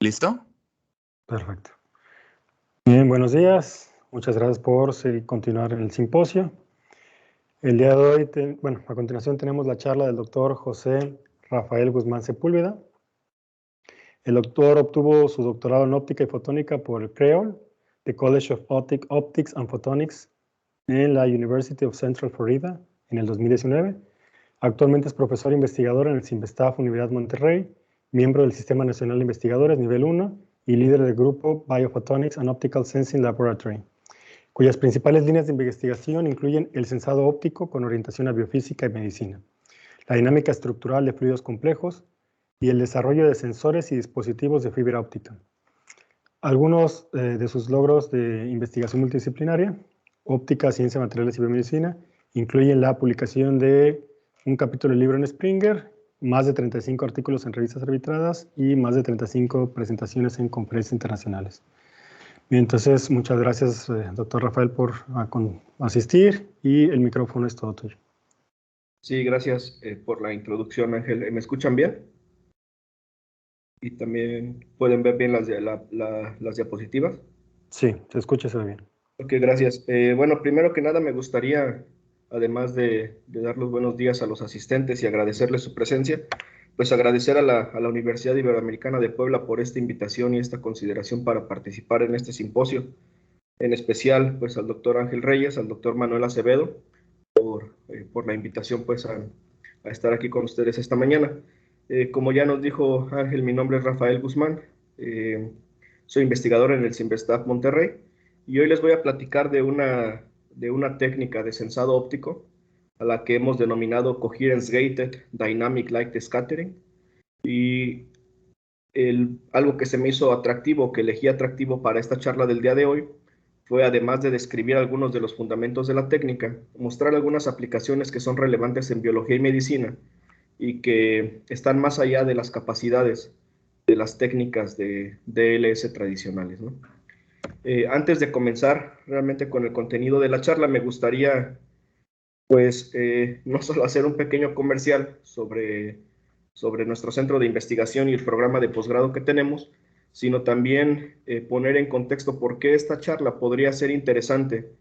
¿Listo? Perfecto. Bien, buenos días. Muchas gracias por continuar en el simposio. El día de hoy, a continuación tenemos la charla del doctor José Rafael Guzmán Sepúlveda. El doctor obtuvo su doctorado en óptica y fotónica por el CREOL, the College of Optics and Photonics, en la University of Central Florida, en el 2019. Actualmente es profesor investigador en el CIMBESTAF Universidad Monterrey, miembro del Sistema Nacional de Investigadores Nivel 1 y líder del grupo Biophotonics and Optical Sensing Laboratory, cuyas principales líneas de investigación incluyen el sensado óptico con orientación a biofísica y medicina, la dinámica estructural de fluidos complejos y el desarrollo de sensores y dispositivos de fibra óptica. Algunos de sus logros de investigación multidisciplinaria, óptica, ciencia, materiales y biomedicina, incluyen la publicación de un capítulo del libro en Springer, más de 35 artículos en revistas arbitradas y más de 35 presentaciones en conferencias internacionales. Bien, entonces, muchas gracias, doctor Rafael, por asistir y el micrófono es todo tuyo. Sí, gracias por la introducción, Ángel. ¿Me escuchan bien? Y también pueden ver bien las diapositivas. Sí, se escucha y se ve bien. Ok, gracias. Bueno, primero que nada me gustaría, además de dar los buenos días a los asistentes y agradecerles su presencia, pues agradecer a la Universidad Iberoamericana de Puebla por esta invitación y esta consideración para participar en este simposio. En especial, pues al doctor Ángel Reyes, al doctor Manuel Acevedo, por la invitación pues a estar aquí con ustedes esta mañana. Como ya nos dijo Ángel, mi nombre es Rafael Guzmán, soy investigador en el CIMBESTAF Monterrey y hoy les voy a platicar de una técnica de sensado óptico a la que hemos denominado Coherence Gated Dynamic Light Scattering, y algo que se me hizo atractivo, que elegí atractivo para esta charla del día de hoy, fue, además de describir algunos de los fundamentos de la técnica, mostrar algunas aplicaciones que son relevantes en biología y medicina y que están más allá de las capacidades de las técnicas de DLS tradicionales, ¿no? Antes de comenzar realmente con el contenido de la charla, me gustaría, pues, no solo hacer un pequeño comercial sobre nuestro centro de investigación y el programa de posgrado que tenemos, sino también poner en contexto por qué esta charla podría ser interesante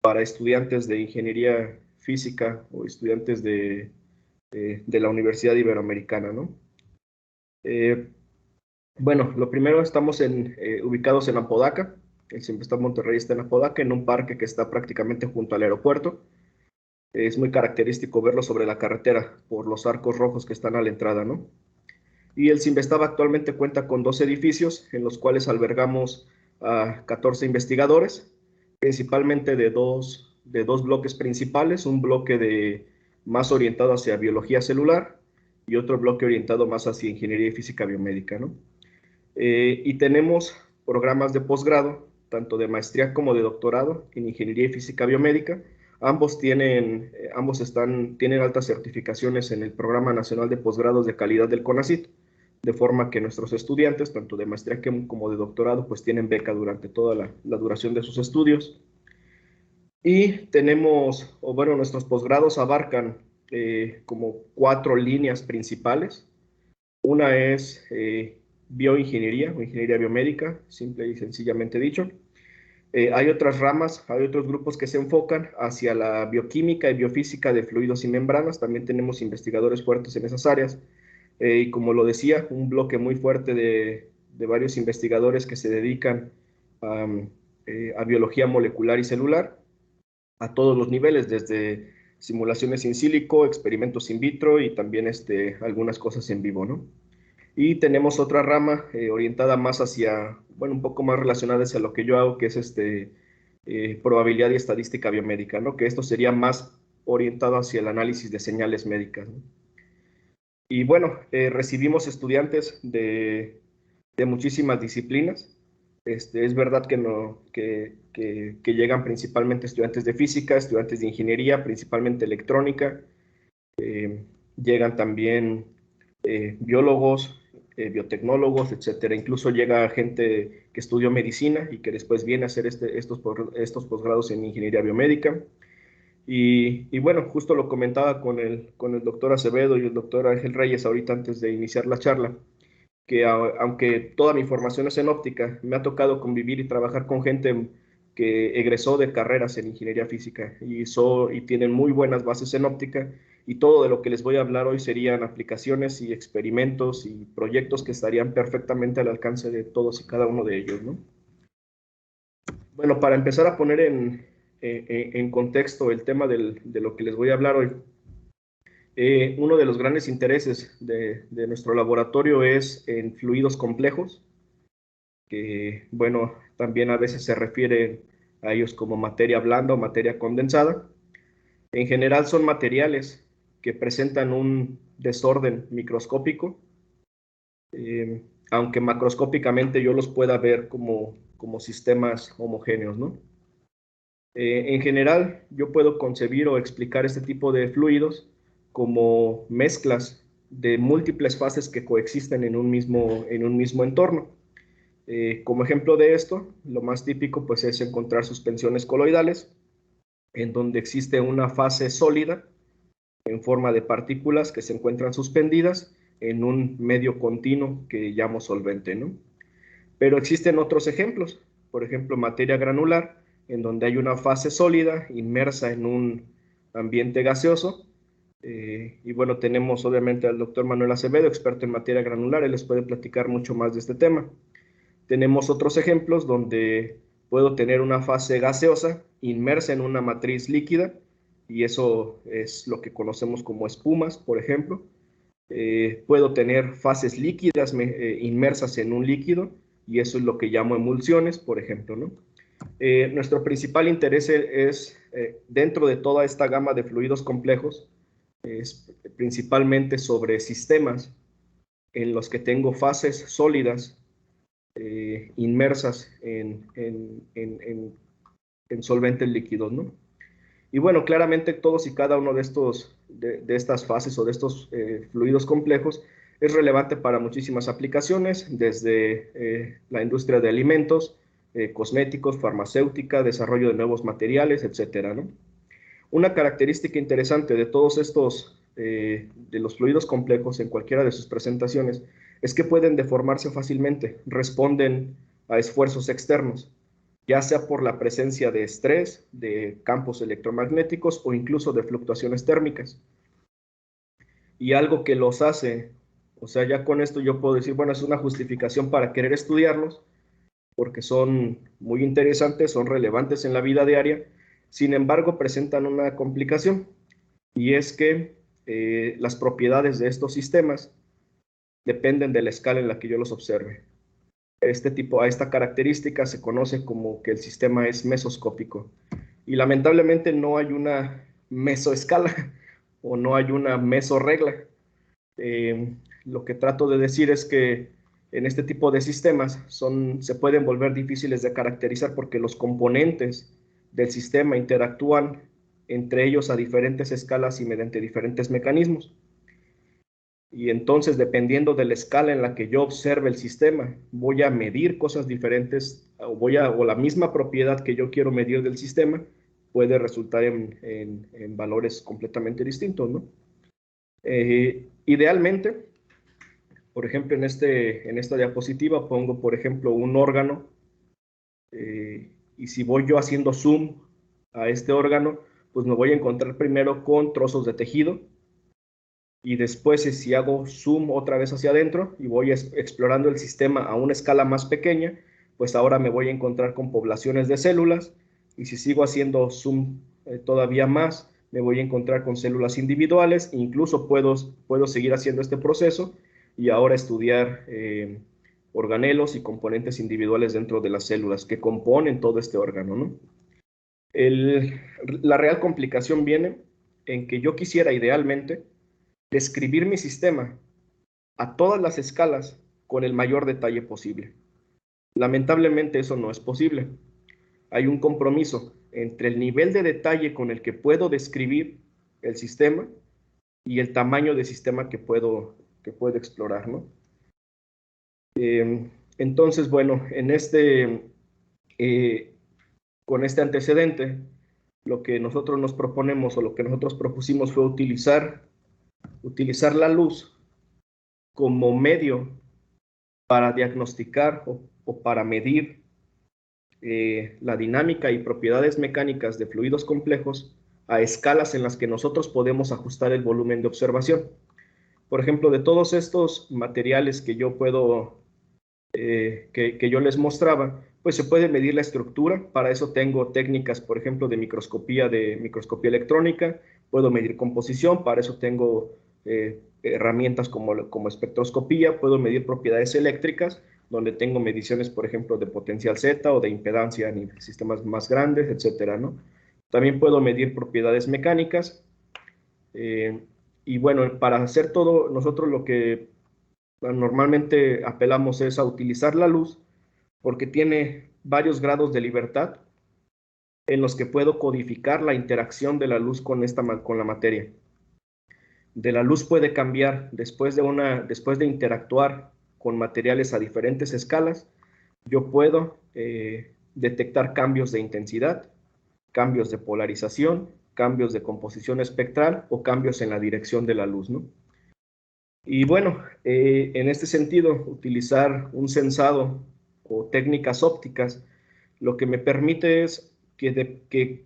para estudiantes de ingeniería física o estudiantes de la Universidad Iberoamericana, ¿no? Bueno, lo primero, estamos ubicados en Apodaca. El CIMBESTAF Monterrey está en Apodaca, en un parque que está prácticamente junto al aeropuerto. Es muy característico verlo sobre la carretera por los arcos rojos que están a la entrada, ¿no? Y el CIMBESTAF actualmente cuenta con 2 edificios en los cuales albergamos a 14 investigadores, principalmente de dos bloques principales, un bloque más orientado hacia biología celular y otro bloque orientado más hacia ingeniería y física biomédica, ¿no? Y tenemos programas de posgrado, tanto de maestría como de doctorado en ingeniería y física biomédica. Ambos tienen altas certificaciones en el Programa Nacional de Posgrados de Calidad del CONACYT, de forma que nuestros estudiantes, tanto de maestría como de doctorado, pues tienen beca durante toda la duración de sus estudios. Y nuestros posgrados abarcan como 4 líneas principales. Una es bioingeniería o ingeniería biomédica, simple y sencillamente dicho. Hay otras ramas, hay otros grupos que se enfocan hacia la bioquímica y biofísica de fluidos y membranas. También tenemos investigadores fuertes en esas áreas. Y como lo decía, un bloque muy fuerte de varios investigadores que se dedican a biología molecular y celular a todos los niveles, desde simulaciones in silico, experimentos in vitro y también algunas cosas en vivo, ¿no? Y tenemos otra rama orientada más hacia, bueno, un poco más relacionada hacia lo que yo hago, que es probabilidad y estadística biomédica, ¿no? Que esto sería más orientado hacia el análisis de señales médicas, ¿no? Y bueno, recibimos estudiantes de muchísimas disciplinas. Es verdad que llegan principalmente estudiantes de física, estudiantes de ingeniería, principalmente electrónica. Llegan también biólogos, biotecnólogos, etcétera. Incluso llega gente que estudió medicina y que después viene a hacer estos posgrados en ingeniería biomédica. Y bueno, justo lo comentaba con el doctor Acevedo y el doctor Ángel Reyes ahorita antes de iniciar la charla, que aunque toda mi formación es en óptica, me ha tocado convivir y trabajar con gente que egresó de carreras en ingeniería física y tienen muy buenas bases en óptica, y todo de lo que les voy a hablar hoy serían aplicaciones y experimentos y proyectos que estarían perfectamente al alcance de todos y cada uno de ellos, ¿no? Bueno, para empezar a poner en contexto el tema de lo que les voy a hablar hoy, uno de los grandes intereses de nuestro laboratorio es en fluidos complejos, que, bueno, también a veces se refiere a ellos como materia blanda o materia condensada. En general son materiales que presentan un desorden microscópico, aunque macroscópicamente yo los pueda ver como sistemas homogéneos, ¿no? En general, yo puedo concebir o explicar este tipo de fluidos como mezclas de múltiples fases que coexisten en un mismo entorno. Como ejemplo de esto, lo más típico pues, es encontrar suspensiones coloidales, en donde existe una fase sólida en forma de partículas que se encuentran suspendidas en un medio continuo que llamo solvente, ¿no? Pero existen otros ejemplos, por ejemplo, materia granular, en donde hay una fase sólida inmersa en un ambiente gaseoso. Y bueno, tenemos obviamente al doctor Manuel Acevedo, experto en materia granular, él les puede platicar mucho más de este tema. Tenemos otros ejemplos donde puedo tener una fase gaseosa inmersa en una matriz líquida, y eso es lo que conocemos como espumas, por ejemplo. Puedo tener fases líquidas inmersas en un líquido, y eso es lo que llamo emulsiones, por ejemplo, ¿no? Nuestro principal interés es, dentro de toda esta gama de fluidos complejos, es principalmente sobre sistemas en los que tengo fases sólidas inmersas en solventes líquidos, ¿no? Y bueno, claramente todos y cada uno de estas fases o de estos fluidos complejos es relevante para muchísimas aplicaciones, desde la industria de alimentos, cosméticos, farmacéutica, desarrollo de nuevos materiales, etcétera, ¿no? Una característica interesante de todos estos, de los fluidos complejos en cualquiera de sus presentaciones, es que pueden deformarse fácilmente, responden a esfuerzos externos, ya sea por la presencia de estrés, de campos electromagnéticos o incluso de fluctuaciones térmicas. Y algo que los hace, o sea, ya con esto yo puedo decir, bueno, es una justificación para querer estudiarlos, porque son muy interesantes, son relevantes en la vida diaria. Sin embargo, presentan una complicación, y es que las propiedades de estos sistemas dependen de la escala en la que yo los observe. A esta característica se conoce como que el sistema es mesoscópico, y lamentablemente no hay una mesoescala o no hay una mesorregla. Lo que trato de decir es que en este tipo de sistemas se pueden volver difíciles de caracterizar porque los componentes del sistema interactúan entre ellos a diferentes escalas y mediante diferentes mecanismos. Y entonces, dependiendo de la escala en la que yo observe el sistema, voy a medir cosas diferentes, o la misma propiedad que yo quiero medir del sistema puede resultar en valores completamente distintos, ¿no? Idealmente, por ejemplo, en esta diapositiva pongo, por ejemplo, un órgano, y si voy yo haciendo zoom a este órgano, pues me voy a encontrar primero con trozos de tejido, y después, si hago zoom otra vez hacia adentro y voy explorando el sistema a una escala más pequeña, pues ahora me voy a encontrar con poblaciones de células, y si sigo haciendo zoom todavía más, me voy a encontrar con células individuales. Incluso puedo seguir haciendo este proceso y ahora estudiar organelos y componentes individuales dentro de las células que componen todo este órgano, ¿no? La real complicación viene en que yo quisiera idealmente describir mi sistema a todas las escalas con el mayor detalle posible. Lamentablemente eso no es posible. Hay un compromiso entre el nivel de detalle con el que puedo describir el sistema y el tamaño de sistema que puedo explorar, ¿no? Entonces, bueno, con este antecedente, lo que nosotros nos proponemos o lo que nosotros propusimos fue utilizar la luz como medio para diagnosticar o para medir la dinámica y propiedades mecánicas de fluidos complejos a escalas en las que nosotros podemos ajustar el volumen de observación. Por ejemplo, de todos estos materiales que yo puedo, que yo les mostraba, pues se puede medir la estructura. Para eso tengo técnicas, por ejemplo, de microscopía electrónica. Puedo medir composición, para eso tengo herramientas como espectroscopía. Puedo medir propiedades eléctricas, donde tengo mediciones, por ejemplo, de potencial Z o de impedancia en sistemas más grandes, etcétera, ¿no? También puedo medir propiedades mecánicas. Y bueno, para hacer todo, nosotros lo que normalmente apelamos es a utilizar la luz, porque tiene varios grados de libertad en los que puedo codificar la interacción de la luz con la materia. De la luz puede cambiar después de interactuar con materiales a diferentes escalas. Yo puedo detectar cambios de intensidad, cambios de polarización, cambios de composición espectral o cambios en la dirección de la luz, ¿no? Y bueno, en este sentido, utilizar un sensado o técnicas ópticas, lo que me permite es que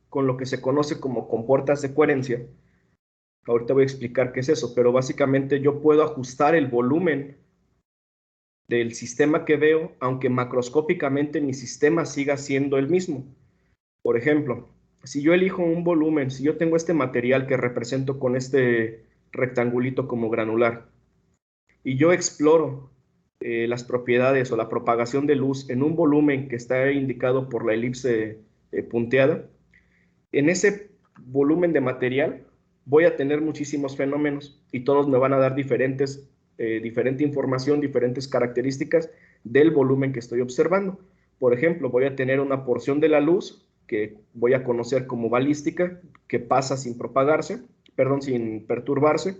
con lo que se conoce como compuertas de coherencia, ahorita voy a explicar qué es eso, pero básicamente yo puedo ajustar el volumen del sistema que veo, aunque macroscópicamente mi sistema siga siendo el mismo. Por ejemplo, si yo elijo un volumen, si yo tengo este material que represento con este rectangulito como granular, y yo exploro las propiedades o la propagación de luz en un volumen que está indicado por la elipse punteada, en ese volumen de material voy a tener muchísimos fenómenos y todos me van a dar diferente información, diferentes características del volumen que estoy observando. Por ejemplo, voy a tener una porción de la luz que voy a conocer como balística, que pasa sin propagarse, perdón, sin perturbarse.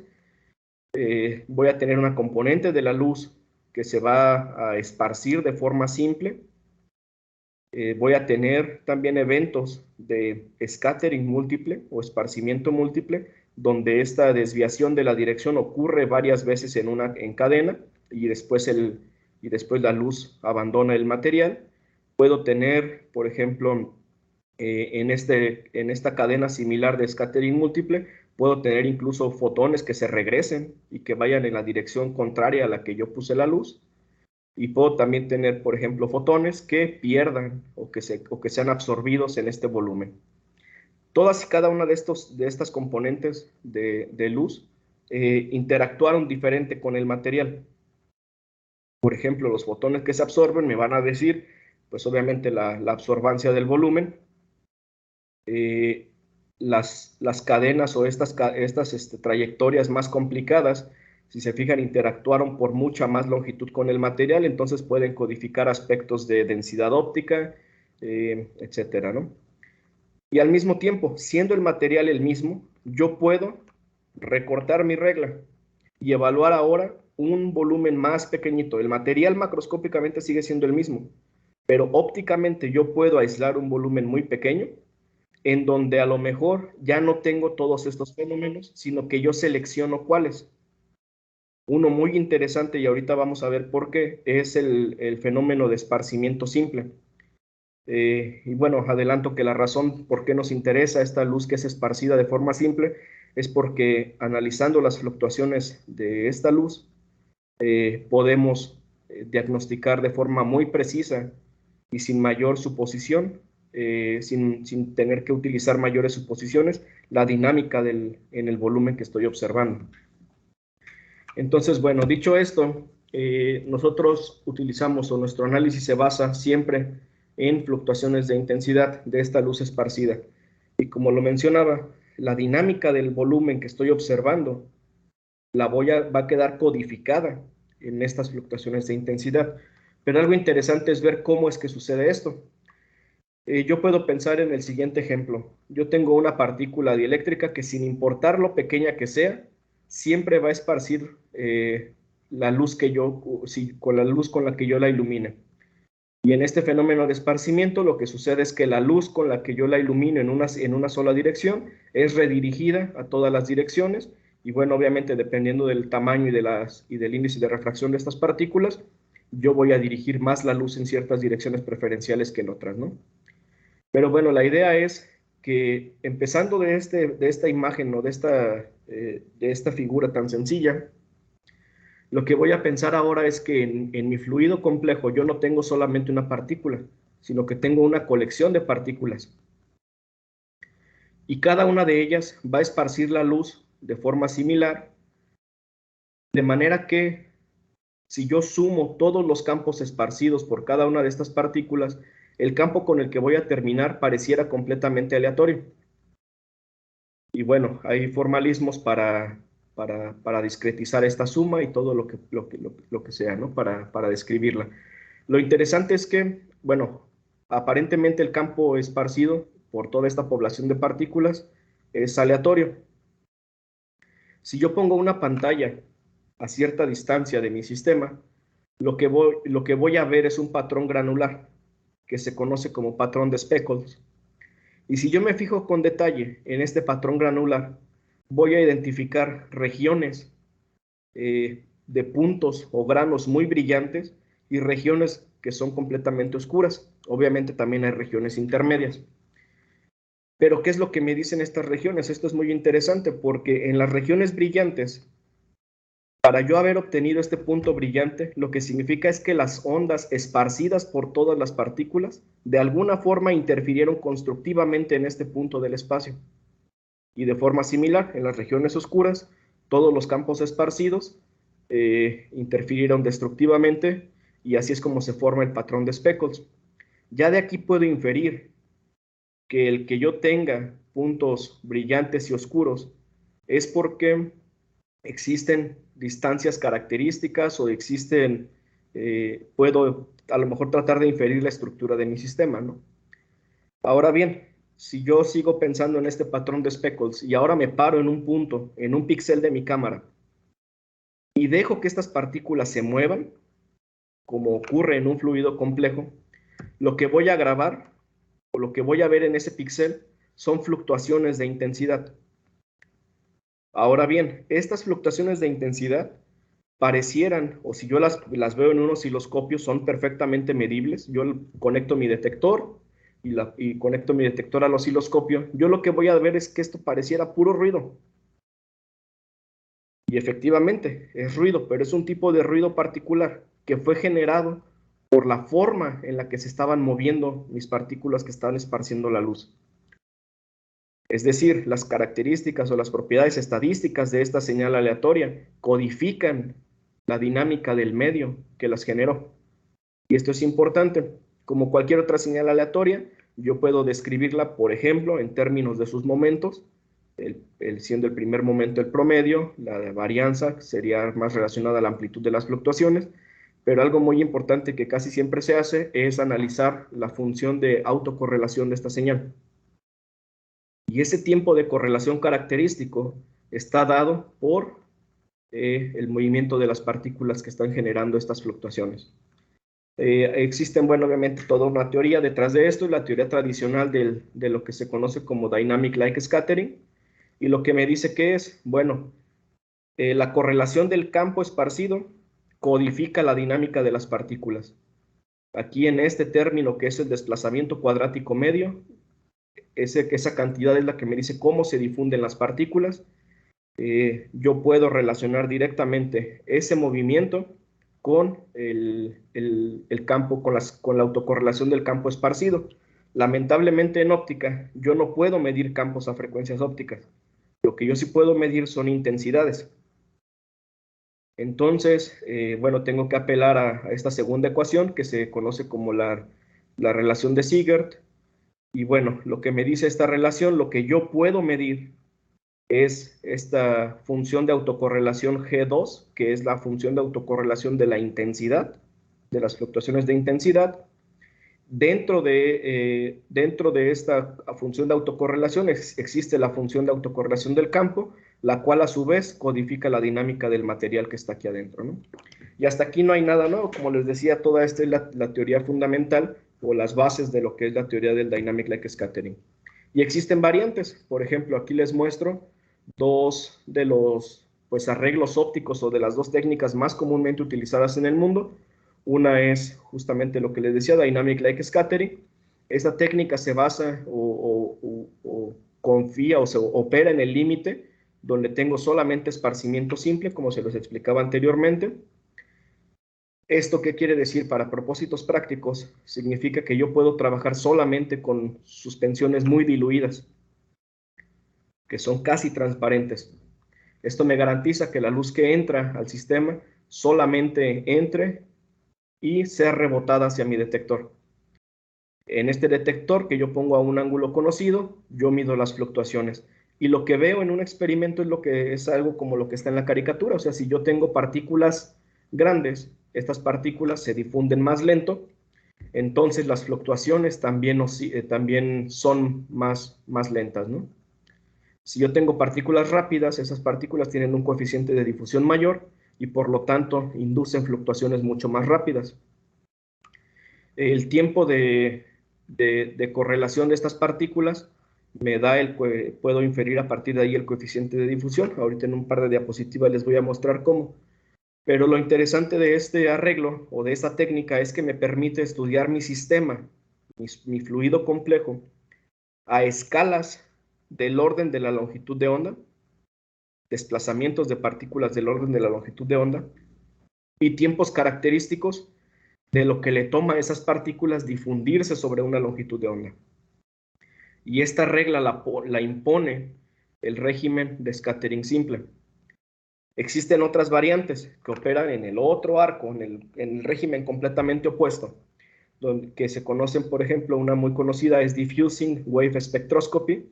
Voy a tener una componente de la luz que se va a esparcir de forma simple. Voy a tener también eventos de scattering múltiple o esparcimiento múltiple, donde esta desviación de la dirección ocurre varias veces en cadena y después la luz abandona el material. Puedo tener, por ejemplo, en esta cadena similar de scattering múltiple, puedo tener incluso fotones que se regresen y que vayan en la dirección contraria a la que yo puse la luz. Y puedo también tener, por ejemplo, fotones que pierdan o que sean absorbidos en este volumen. Todas y cada una de estas componentes de luz interactuaron diferente con el material. Por ejemplo, los fotones que se absorben me van a decir, pues obviamente la absorbancia del volumen. Las cadenas o estas trayectorias más complicadas, si se fijan, interactuaron por mucha más longitud con el material, entonces pueden codificar aspectos de densidad óptica, etcétera, ¿no? Y al mismo tiempo, siendo el material el mismo, yo puedo recortar mi regla y evaluar ahora un volumen más pequeñito. El material macroscópicamente sigue siendo el mismo, pero ópticamente yo puedo aislar un volumen muy pequeño, en donde a lo mejor ya no tengo todos estos fenómenos, sino que yo selecciono cuáles. Uno muy interesante, y ahorita vamos a ver por qué, es el fenómeno de esparcimiento simple. Y bueno, adelanto que la razón por qué nos interesa esta luz que es esparcida de forma simple es porque analizando las fluctuaciones de esta luz, podemos diagnosticar de forma muy precisa y sin mayor suposición, sin tener que utilizar mayores suposiciones, la dinámica en el volumen que estoy observando. Entonces, bueno, dicho esto, nosotros utilizamos, o nuestro análisis se basa siempre en fluctuaciones de intensidad de esta luz esparcida. Y como lo mencionaba, la dinámica del volumen que estoy observando va a quedar codificada en estas fluctuaciones de intensidad. Pero algo interesante es ver cómo es que sucede esto. Yo puedo pensar en el siguiente ejemplo. Yo tengo una partícula dieléctrica que, sin importar lo pequeña que sea, siempre va a esparcir la luz con la luz con la que yo la ilumine. Y en este fenómeno de esparcimiento, lo que sucede es que la luz con la que yo la ilumino en una sola dirección es redirigida a todas las direcciones, Y bueno, obviamente dependiendo del tamaño y del índice de refracción de estas partículas, yo voy a dirigir más la luz en ciertas direcciones preferenciales que en otras, ¿no? Pero bueno, la idea es que empezando de esta imagen o de esta figura tan sencilla, lo que voy a pensar ahora es que en mi fluido complejo yo no tengo solamente una partícula, sino que tengo una colección de partículas. Y cada una de ellas va a esparcir la luz de forma similar, de manera que si yo sumo todos los campos esparcidos por cada una de estas partículas, el campo con el que voy a terminar pareciera completamente aleatorio. Y bueno, hay formalismos para discretizar esta suma y todo lo que sea, ¿no? Para describirla. Lo interesante es que, bueno, aparentemente el campo esparcido por toda esta población de partículas es aleatorio. Si yo pongo una pantalla a cierta distancia de mi sistema, lo que voy a ver es un patrón granular, que se conoce como patrón de speckles. Y si yo me fijo con detalle en este patrón granular, voy a identificar regiones de puntos o granos muy brillantes y regiones que son completamente oscuras. Obviamente también hay regiones intermedias. Pero ¿qué es lo que me dicen estas regiones? Esto es muy interesante porque en las regiones brillantes, para yo haber obtenido este punto brillante, lo que significa es que las ondas esparcidas por todas las partículas de alguna forma interfirieron constructivamente en este punto del espacio. Y de forma similar, en las regiones oscuras, todos los campos esparcidos interfirieron destructivamente y así es como se forma el patrón de speckles. Ya de aquí puedo inferir que el que yo tenga puntos brillantes y oscuros es porque existen distancias características o puedo a lo mejor tratar de inferir la estructura de mi sistema, ¿no? Ahora bien, si yo sigo pensando en este patrón de speckles y ahora me paro en un punto, en un píxel de mi cámara, y dejo que estas partículas se muevan, como ocurre en un fluido complejo, lo que voy a grabar o lo que voy a ver en ese píxel son fluctuaciones de intensidad. Ahora bien, estas fluctuaciones de intensidad parecieran, o si yo las veo en un osciloscopio, son perfectamente medibles. Yo conecto mi detector y conecto mi detector al osciloscopio. Yo lo que voy a ver es que esto pareciera puro ruido. Y efectivamente, es ruido, pero es un tipo de ruido particular que fue generado por la forma en la que se estaban moviendo mis partículas que estaban esparciendo la luz. Es decir, las características o las propiedades estadísticas de esta señal aleatoria codifican la dinámica del medio que las generó. Y esto es importante. Como cualquier otra señal aleatoria, yo puedo describirla, por ejemplo, en términos de sus momentos, siendo el primer momento el promedio, la de varianza sería más relacionada a la amplitud de las fluctuaciones, pero algo muy importante que casi siempre se hace es analizar la función de autocorrelación de esta señal. Y ese tiempo de correlación característico está dado por el movimiento de las partículas que están generando estas fluctuaciones. Existen, bueno, obviamente toda una teoría detrás de esto, la teoría tradicional de lo que se conoce como Dynamic Like Scattering, y lo que me dice que es, bueno, la correlación del campo esparcido codifica la dinámica de las partículas. Aquí en este término que es el desplazamiento cuadrático medio, esa cantidad es la que me dice cómo se difunden las partículas. Yo puedo relacionar directamente ese movimiento con el campo, con la autocorrelación del campo esparcido. Lamentablemente en óptica yo no puedo medir campos a frecuencias ópticas. Lo que yo sí puedo medir son intensidades. Entonces, bueno, tengo que apelar a esta segunda ecuación que se conoce como la relación de Siegert. Y bueno, lo que me dice esta relación, lo que yo puedo medir es esta función de autocorrelación G2, que es la función de autocorrelación de la intensidad, de las fluctuaciones de intensidad. Dentro de esta función de autocorrelación existe la función de autocorrelación del campo, la cual a su vez codifica la dinámica del material que está aquí adentro, ¿no? Y hasta aquí no hay nada nuevo, como les decía, toda esta es la teoría fundamental o las bases de lo que es la teoría del Dynamic Like Scattering. Y existen variantes, por ejemplo, aquí les muestro dos de los arreglos ópticos o de las dos técnicas más comúnmente utilizadas en el mundo. Una es justamente lo que les decía, Dynamic Light Scattering. Esta técnica se basa o confía o se opera en el límite donde tengo solamente esparcimiento simple, como se los explicaba anteriormente. ¿Esto qué quiere decir? Para propósitos prácticos, significa que yo puedo trabajar solamente con suspensiones muy diluidas, que son casi transparentes. Esto me garantiza que la luz que entra al sistema solamente entre y sea rebotada hacia mi detector. En este detector que yo pongo a un ángulo conocido, yo mido las fluctuaciones. Y lo que veo en un experimento es algo como lo que está en la caricatura. O sea, si yo tengo partículas grandes, estas partículas se difunden más lento, entonces las fluctuaciones también son más lentas, ¿no? Si yo tengo partículas rápidas, esas partículas tienen un coeficiente de difusión mayor y por lo tanto inducen fluctuaciones mucho más rápidas. El tiempo de correlación de estas partículas me da puedo inferir a partir de ahí el coeficiente de difusión. Ahorita en un par de diapositivas les voy a mostrar cómo. Pero lo interesante de este arreglo o de esta técnica es que me permite estudiar mi sistema, mi fluido complejo, a escalas del orden de la longitud de onda, desplazamientos de partículas del orden de la longitud de onda y tiempos característicos de lo que le toma a esas partículas difundirse sobre una longitud de onda. Y esta regla la impone el régimen de scattering simple. Existen otras variantes que operan en el otro arco, en el régimen completamente opuesto, que se conocen, por ejemplo, una muy conocida es Diffusing Wave Spectroscopy,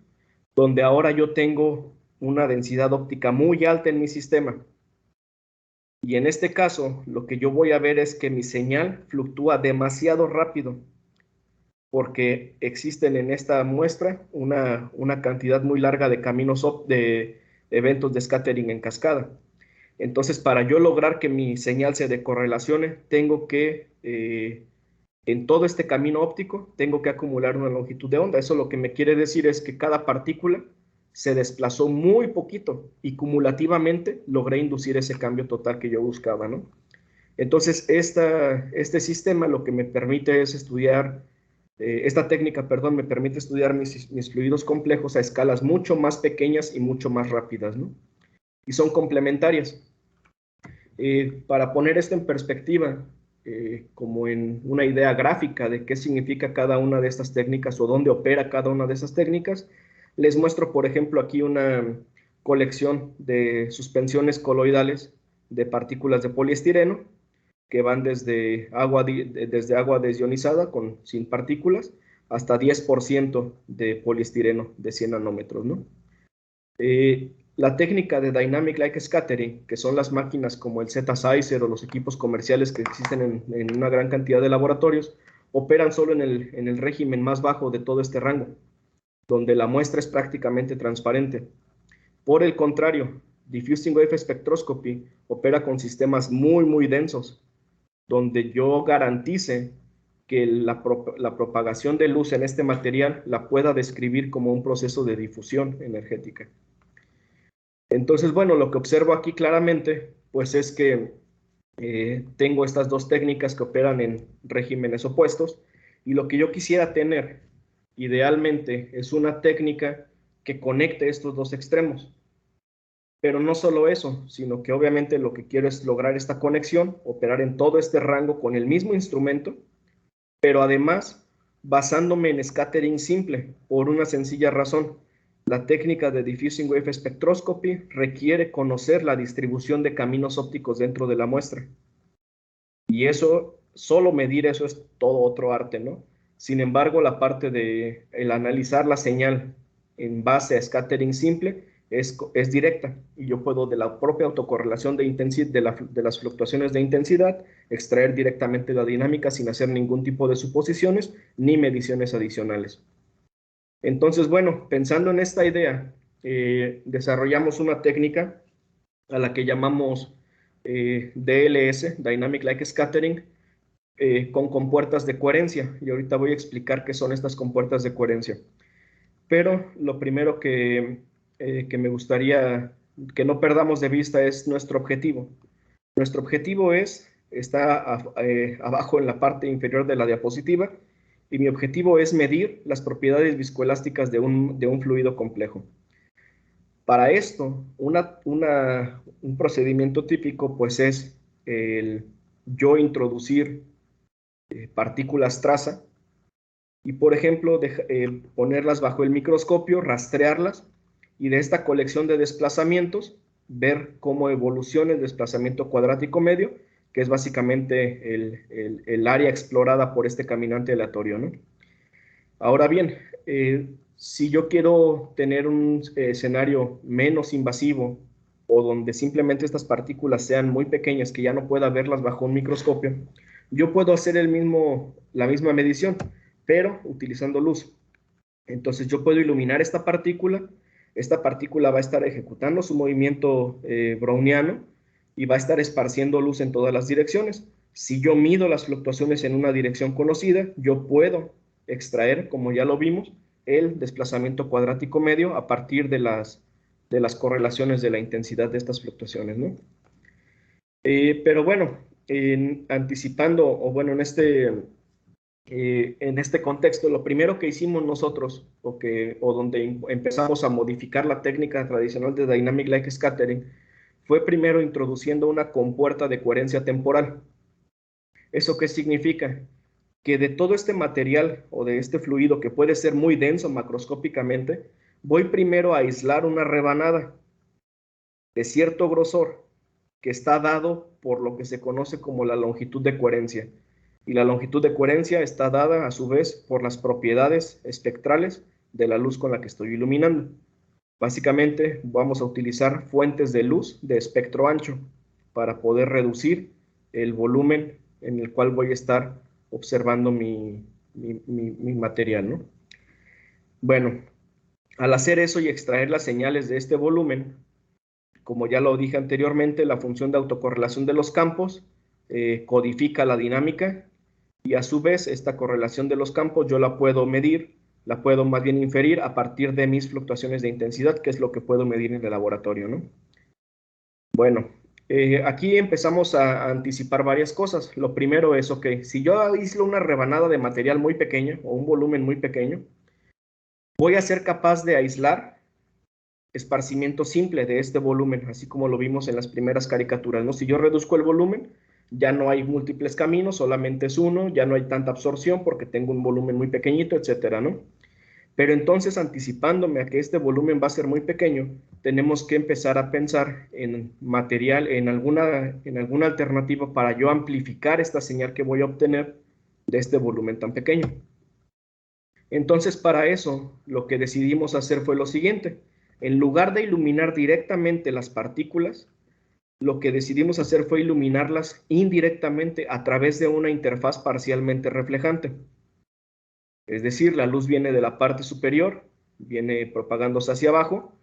donde ahora yo tengo una densidad óptica muy alta en mi sistema. Y en este caso, lo que yo voy a ver es que mi señal fluctúa demasiado rápido, porque existen en esta muestra una cantidad muy larga de caminos de eventos de scattering en cascada. Entonces, para yo lograr que mi señal se decorrelacione, tengo que, en todo este camino óptico, tengo que acumular una longitud de onda. Eso lo que me quiere decir es que cada partícula se desplazó muy poquito y cumulativamente logré inducir ese cambio total que yo buscaba, ¿no? Entonces, este sistema lo que me permite es estudiar, esta técnica, perdón, me permite estudiar mis fluidos complejos a escalas mucho más pequeñas y mucho más rápidas, ¿no? Y son complementarias. Para poner esto en perspectiva, como en una idea gráfica de qué significa cada una de estas técnicas o dónde opera cada una de esas técnicas, les muestro, por ejemplo, aquí una colección de suspensiones coloidales de partículas de poliestireno que van desde agua desionizada sin partículas hasta 10% de poliestireno de 100 nanómetros, ¿no? La técnica de Dynamic Light Scattering, que son las máquinas como el Z-Sizer o los equipos comerciales que existen en una gran cantidad de laboratorios, operan solo en el régimen más bajo de todo este rango, donde la muestra es prácticamente transparente. Por el contrario, Diffusing Wave Spectroscopy opera con sistemas muy densos, donde yo garantice que la propagación de luz en este material la pueda describir como un proceso de difusión energética. Entonces, bueno, lo que observo aquí claramente, pues es que tengo estas dos técnicas que operan en regímenes opuestos y lo que yo quisiera tener, idealmente, es una técnica que conecte estos dos extremos. Pero no solo eso, sino que obviamente lo que quiero es lograr esta conexión, operar en todo este rango con el mismo instrumento, pero además basándome en scattering simple, por una sencilla razón. La técnica de Diffusing Wave Spectroscopy requiere conocer la distribución de caminos ópticos dentro de la muestra. Y eso, solo medir eso es todo otro arte, ¿no? Sin embargo, la parte de el analizar la señal en base a scattering simple es directa y yo puedo de la propia autocorrelación de intensidad, de las fluctuaciones de intensidad, extraer directamente la dinámica sin hacer ningún tipo de suposiciones ni mediciones adicionales. Entonces, bueno, pensando en esta idea, desarrollamos una técnica a la que llamamos DLS, Dynamic Light Scattering, con compuertas de coherencia. Y ahorita voy a explicar qué son estas compuertas de coherencia. Pero lo primero que que me gustaría que no perdamos de vista es nuestro objetivo. Nuestro objetivo está abajo en la parte inferior de la diapositiva, y mi objetivo es medir las propiedades viscoelásticas de un fluido complejo. Para esto, un procedimiento típico pues es yo introducir partículas traza y, por ejemplo, ponerlas bajo el microscopio, rastrearlas, y de esta colección de desplazamientos ver cómo evoluciona el desplazamiento cuadrático medio, que es básicamente el área explorada por este caminante aleatorio, ¿no? Ahora bien, si yo quiero tener un escenario menos invasivo, o donde simplemente estas partículas sean muy pequeñas, que ya no pueda verlas bajo un microscopio, yo puedo hacer la misma medición, pero utilizando luz. Entonces yo puedo iluminar esta partícula va a estar ejecutando su movimiento browniano y va a estar esparciendo luz en todas las direcciones. Si yo mido las fluctuaciones en una dirección conocida, yo puedo extraer, como ya lo vimos, el desplazamiento cuadrático medio a partir de las correlaciones de la intensidad de estas fluctuaciones, ¿no? Pero bueno, anticipando, o bueno, en este contexto, lo primero que hicimos nosotros, o donde empezamos a modificar la técnica tradicional de Dynamic Light Scattering, fue primero introduciendo una compuerta de coherencia temporal. ¿Eso qué significa? Que de todo este material o de este fluido, que puede ser muy denso macroscópicamente, voy primero a aislar una rebanada de cierto grosor que está dado por lo que se conoce como la longitud de coherencia. Y la longitud de coherencia está dada a su vez por las propiedades espectrales de la luz con la que estoy iluminando. Básicamente vamos a utilizar fuentes de luz de espectro ancho para poder reducir el volumen en el cual voy a estar observando mi material, ¿no? Bueno, al hacer eso y extraer las señales de este volumen, como ya lo dije anteriormente, la función de autocorrelación de los campos codifica la dinámica, y a su vez esta correlación de los campos yo la puedo medir, la puedo más bien inferir a partir de mis fluctuaciones de intensidad, que es lo que puedo medir en el laboratorio, ¿no? Bueno, aquí empezamos a anticipar varias cosas. Lo primero es, ok, si yo aíslo una rebanada de material muy pequeña o un volumen muy pequeño, voy a ser capaz de aislar esparcimiento simple de este volumen, así como lo vimos en las primeras caricaturas, ¿no? Si yo reduzco el volumen, ya no hay múltiples caminos, solamente es uno, ya no hay tanta absorción porque tengo un volumen muy pequeñito, etcétera, ¿no? Pero entonces, anticipándome a que este volumen va a ser muy pequeño, tenemos que empezar a pensar en material, en alguna alternativa para yo amplificar esta señal que voy a obtener de este volumen tan pequeño. Entonces, para eso, lo que decidimos hacer fue lo siguiente. En lugar de iluminar directamente las partículas, lo que decidimos hacer fue iluminarlas indirectamente a través de una interfaz parcialmente reflejante. Es decir, la luz viene de la parte superior, viene propagándose hacia abajo.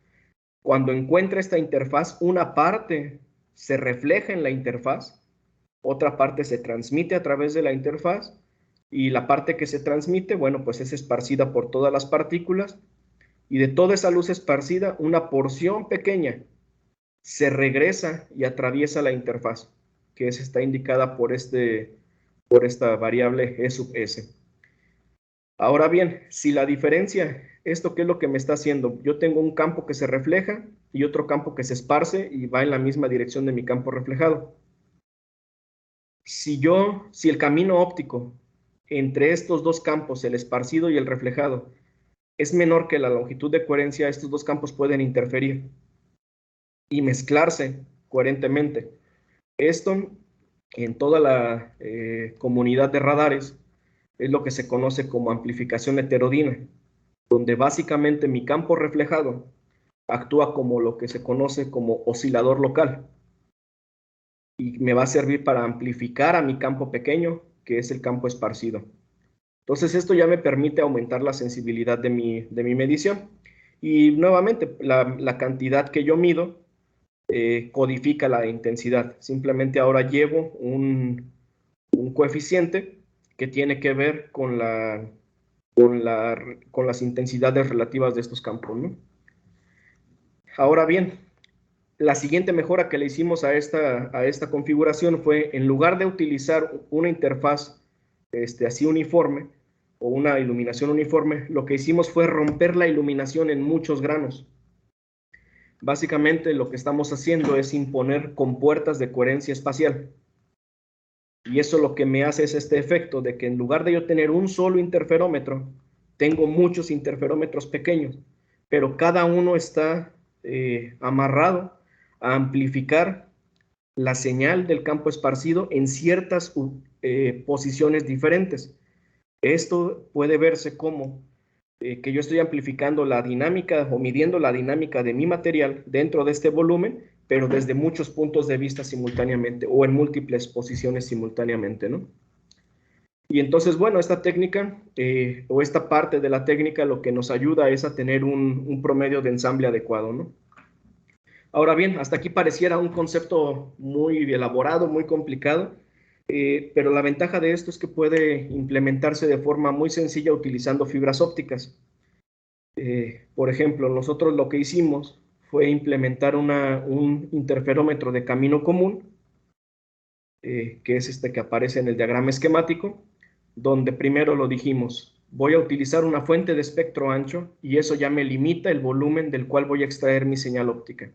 Cuando encuentra esta interfaz, una parte se refleja en la interfaz, otra parte se transmite a través de la interfaz, y la parte que se transmite, bueno, pues es esparcida por todas las partículas, y de toda esa luz esparcida, una porción pequeña se regresa y atraviesa la interfaz, que está indicada por esta variable E sub S. Ahora bien, si la diferencia, ¿esto qué es lo que me está haciendo? Yo tengo un campo que se refleja y otro campo que se esparce y va en la misma dirección de mi campo reflejado. Si el camino óptico entre estos dos campos, el esparcido y el reflejado, es menor que la longitud de coherencia, estos dos campos pueden interferir y mezclarse coherentemente. Esto, en toda la comunidad de radares, es lo que se conoce como amplificación heterodina, donde básicamente mi campo reflejado actúa como lo que se conoce como oscilador local, y me va a servir para amplificar a mi campo pequeño, que es el campo esparcido. Entonces esto ya me permite aumentar la sensibilidad de mi medición. Y nuevamente, la cantidad que yo mido codifica la intensidad. Simplemente ahora llevo un coeficiente que tiene que ver con las intensidades relativas de estos campos, ¿no? Ahora bien, la siguiente mejora que le hicimos a esta configuración fue, en lugar de utilizar una interfaz así uniforme, o una iluminación uniforme, lo que hicimos fue romper la iluminación en muchos granos. Básicamente lo que estamos haciendo es imponer compuertas de coherencia espacial. Y eso lo que me hace es este efecto de que en lugar de yo tener un solo interferómetro, tengo muchos interferómetros pequeños, pero cada uno está amarrado a amplificar la señal del campo esparcido en ciertas posiciones diferentes. Esto puede verse como que yo estoy amplificando la dinámica o midiendo la dinámica de mi material dentro de este volumen, pero desde muchos puntos de vista simultáneamente o en múltiples posiciones simultáneamente, ¿no? Y entonces, bueno, esta técnica o esta parte de la técnica lo que nos ayuda es a tener un promedio de ensamble adecuado, ¿no? Ahora bien, hasta aquí pareciera un concepto muy elaborado, muy complicado, pero la ventaja de esto es que puede implementarse de forma muy sencilla utilizando fibras ópticas. Por ejemplo, nosotros lo que hicimos fue implementar un interferómetro de camino común, que es este que aparece en el diagrama esquemático, donde primero lo dijimos, voy a utilizar una fuente de espectro ancho y eso ya me limita el volumen del cual voy a extraer mi señal óptica.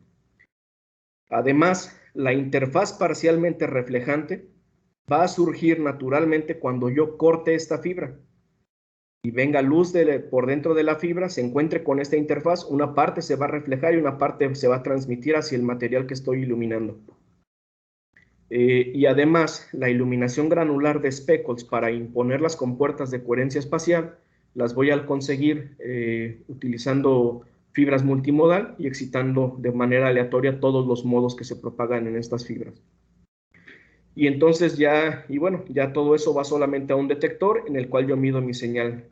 Además, la interfaz parcialmente reflejante va a surgir naturalmente cuando yo corte esta fibra y venga luz por dentro de la fibra, se encuentre con esta interfaz, una parte se va a reflejar y una parte se va a transmitir hacia el material que estoy iluminando. Y además, la iluminación granular de speckles para imponer las compuertas de coherencia espacial, las voy a conseguir utilizando fibras multimodal y excitando de manera aleatoria todos los modos que se propagan en estas fibras. Y entonces ya todo eso va solamente a un detector en el cual yo mido mi señal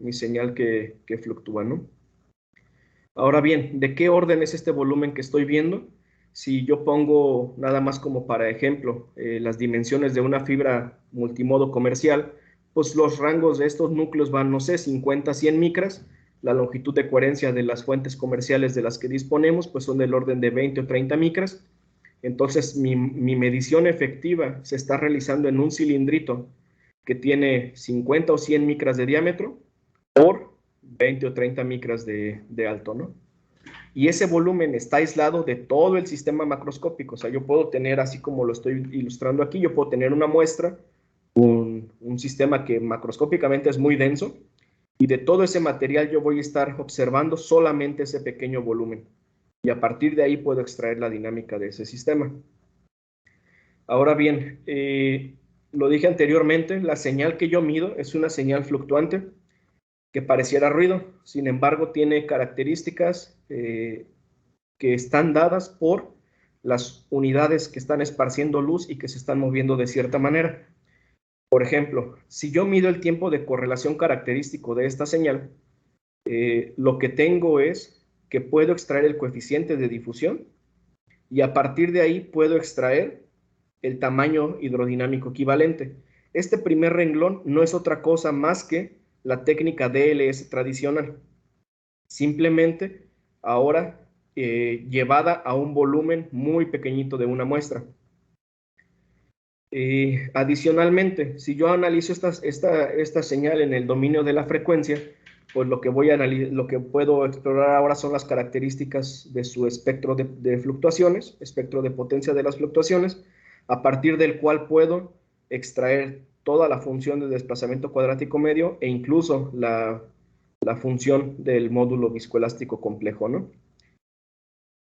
que fluctúa, ¿no? Ahora bien, ¿de qué orden es este volumen que estoy viendo? Si yo pongo nada más como para ejemplo las dimensiones de una fibra multimodo comercial, pues los rangos de estos núcleos van, no sé, 50 a 100 micras. La longitud de coherencia de las fuentes comerciales de las que disponemos, pues son del orden de 20 o 30 micras. Entonces, mi medición efectiva se está realizando en un cilindrito que tiene 50 o 100 micras de diámetro por 20 o 30 micras de alto, ¿no? Y ese volumen está aislado de todo el sistema macroscópico. O sea, yo puedo tener, así como lo estoy ilustrando aquí, yo puedo tener una muestra, un sistema que macroscópicamente es muy denso, y de todo ese material yo voy a estar observando solamente ese pequeño volumen. Y a partir de ahí puedo extraer la dinámica de ese sistema. Ahora bien, lo dije anteriormente, la señal que yo mido es una señal fluctuante que pareciera ruido, sin embargo tiene características que están dadas por las unidades que están esparciendo luz y que se están moviendo de cierta manera. Por ejemplo, si yo mido el tiempo de correlación característico de esta señal, lo que tengo es que puedo extraer el coeficiente de difusión y a partir de ahí puedo extraer el tamaño hidrodinámico equivalente. Este primer renglón no es otra cosa más que la técnica DLS tradicional. Simplemente ahora llevada a un volumen muy pequeñito de una muestra. Adicionalmente, si yo analizo esta señal en el dominio de la frecuencia, pues lo que puedo explorar ahora son las características de su espectro de fluctuaciones, espectro de potencia de las fluctuaciones, a partir del cual puedo extraer toda la función de desplazamiento cuadrático medio e incluso la función del módulo viscoelástico complejo, ¿no?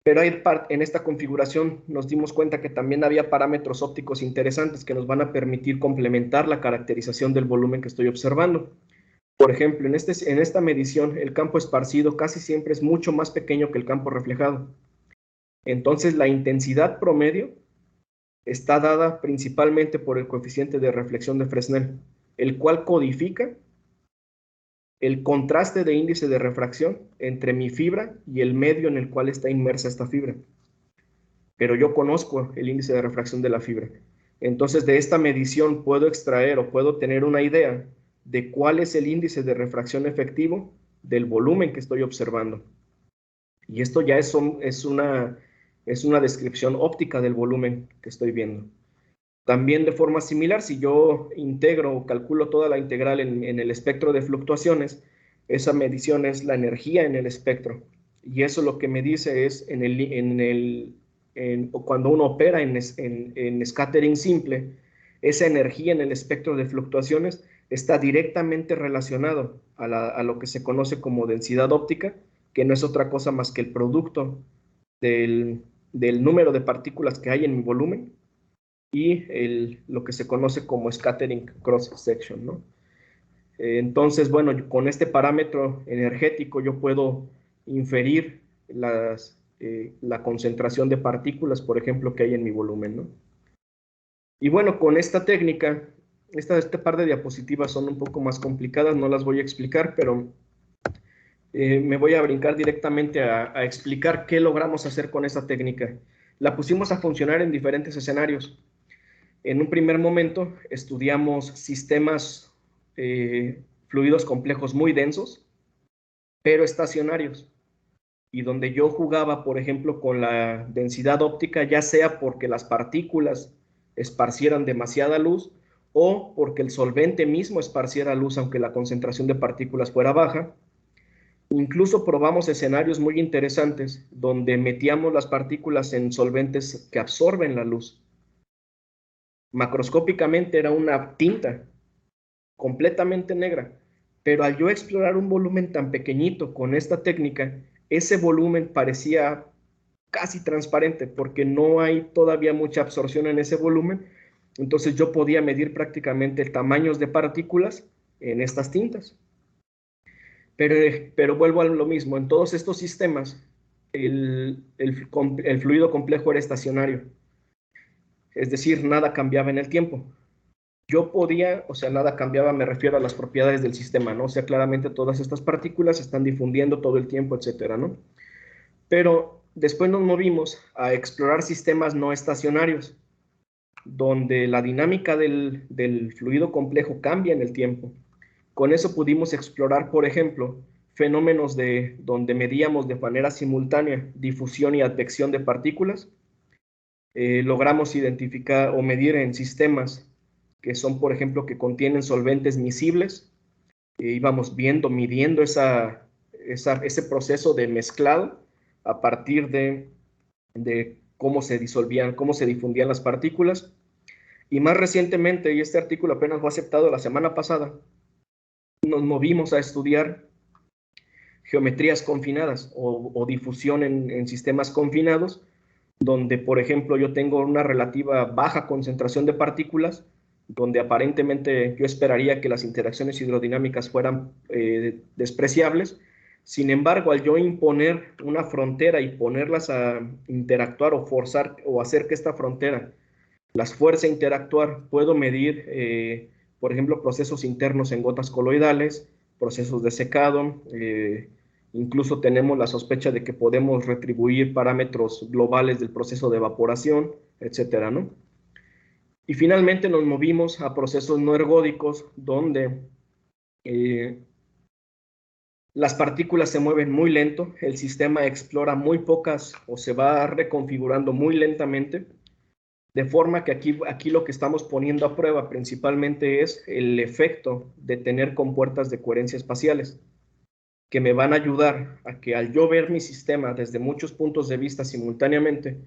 Pero en esta configuración nos dimos cuenta que también había parámetros ópticos interesantes que nos van a permitir complementar la caracterización del volumen que estoy observando. Por ejemplo, en esta medición, el campo esparcido casi siempre es mucho más pequeño que el campo reflejado. Entonces, la intensidad promedio está dada principalmente por el coeficiente de reflexión de Fresnel, el cual codifica el contraste de índice de refracción entre mi fibra y el medio en el cual está inmersa esta fibra. Pero yo conozco el índice de refracción de la fibra. Entonces, de esta medición puedo extraer o puedo tener una idea de cuál es el índice de refracción efectivo del volumen que estoy observando. Y esto ya es una descripción óptica del volumen que estoy viendo. También de forma similar, si yo integro o calculo toda la integral en el espectro de fluctuaciones, esa medición es la energía en el espectro. Y eso lo que me dice es, cuando uno opera en scattering simple, esa energía en el espectro de fluctuaciones está directamente relacionado a lo que se conoce como densidad óptica, que no es otra cosa más que el producto del, del número de partículas que hay en mi volumen y lo que se conoce como scattering cross section, ¿no? Entonces, bueno, con este parámetro energético yo puedo inferir la concentración de partículas, por ejemplo, que hay en mi volumen, ¿no? Y bueno, con esta técnica, este par de diapositivas son un poco más complicadas, no las voy a explicar, pero me voy a brincar directamente a explicar qué logramos hacer con esta técnica. La pusimos a funcionar en diferentes escenarios. En un primer momento estudiamos sistemas fluidos complejos muy densos, pero estacionarios, y donde yo jugaba, por ejemplo, con la densidad óptica, ya sea porque las partículas esparcieran demasiada luz o porque el solvente mismo esparciera luz aunque la concentración de partículas fuera baja. Incluso probamos escenarios muy interesantes donde metíamos las partículas en solventes que absorben la luz. Macroscópicamente era una tinta completamente negra, pero al yo explorar un volumen tan pequeñito con esta técnica, ese volumen parecía casi transparente porque no hay todavía mucha absorción en ese volumen, entonces yo podía medir prácticamente tamaños de partículas en estas tintas. Pero vuelvo a lo mismo, en todos estos sistemas el fluido complejo era estacionario, es decir, nada cambiaba en el tiempo. Yo podía, o sea, nada cambiaba, me refiero a las propiedades del sistema, ¿no? O sea, claramente todas estas partículas se están difundiendo todo el tiempo, etcétera, ¿no? Pero después nos movimos a explorar sistemas no estacionarios, donde la dinámica del fluido complejo cambia en el tiempo. Con eso pudimos explorar, por ejemplo, fenómenos donde medíamos de manera simultánea difusión y advección de partículas. Logramos identificar o medir en sistemas que son, por ejemplo, que contienen solventes miscibles. Íbamos midiendo ese proceso de mezclado a partir de cómo se disolvían, cómo se difundían las partículas. Y más recientemente, y este artículo apenas fue aceptado la semana pasada, nos movimos a estudiar geometrías confinadas o difusión en sistemas confinados, donde, por ejemplo, yo tengo una relativa baja concentración de partículas, donde aparentemente yo esperaría que las interacciones hidrodinámicas fueran despreciables. Sin embargo, al yo imponer una frontera y ponerlas a interactuar o forzar o hacer que esta frontera las fuerce a interactuar, puedo medir, por ejemplo, procesos internos en gotas coloidales, procesos de secado, incluso tenemos la sospecha de que podemos retribuir parámetros globales del proceso de evaporación, etcétera, ¿no? Y finalmente nos movimos a procesos no ergódicos donde las partículas se mueven muy lento, el sistema explora muy pocas o se va reconfigurando muy lentamente, de forma que aquí lo que estamos poniendo a prueba principalmente es el efecto de tener compuertas de coherencia espaciales, que me van a ayudar a que al yo ver mi sistema desde muchos puntos de vista simultáneamente,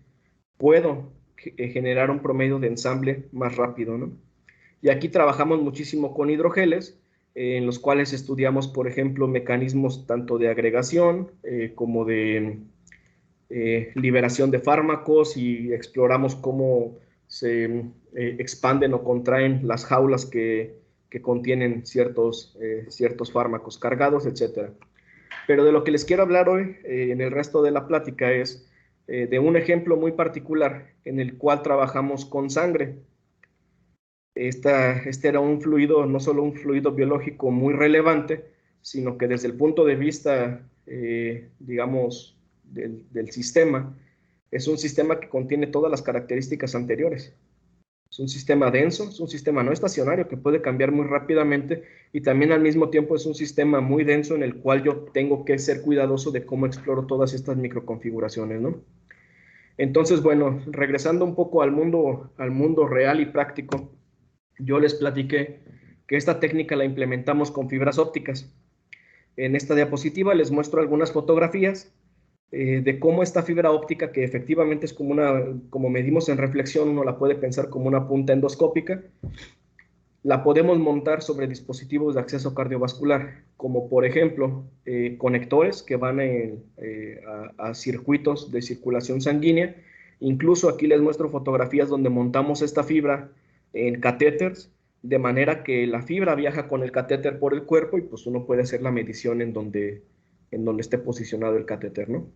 puedo generar un promedio de ensamble más rápido, ¿no? Y aquí trabajamos muchísimo con hidrogeles, en los cuales estudiamos, por ejemplo, mecanismos tanto de agregación como de liberación de fármacos y exploramos cómo se expanden o contraen las jaulas que contienen ciertos fármacos cargados, etc. Pero de lo que les quiero hablar hoy en el resto de la plática es de un ejemplo muy particular en el cual trabajamos con sangre. Este era un fluido, no solo un fluido biológico muy relevante, sino que desde el punto de vista, digamos, del sistema, es un sistema que contiene todas las características anteriores. Es un sistema denso, es un sistema no estacionario que puede cambiar muy rápidamente y también al mismo tiempo es un sistema muy denso en el cual yo tengo que ser cuidadoso de cómo exploro todas estas microconfiguraciones, ¿no? Entonces, bueno, regresando un poco al mundo real y práctico, yo les platiqué que esta técnica la implementamos con fibras ópticas. En esta diapositiva les muestro algunas fotografías de cómo esta fibra óptica, que efectivamente es como medimos en reflexión, uno la puede pensar como una punta endoscópica, la podemos montar sobre dispositivos de acceso cardiovascular, como por ejemplo conectores que van a circuitos de circulación sanguínea. Incluso aquí les muestro fotografías donde montamos esta fibra en catéteres, de manera que la fibra viaja con el catéter por el cuerpo y pues uno puede hacer la medición en donde esté posicionado el catéter, ¿no?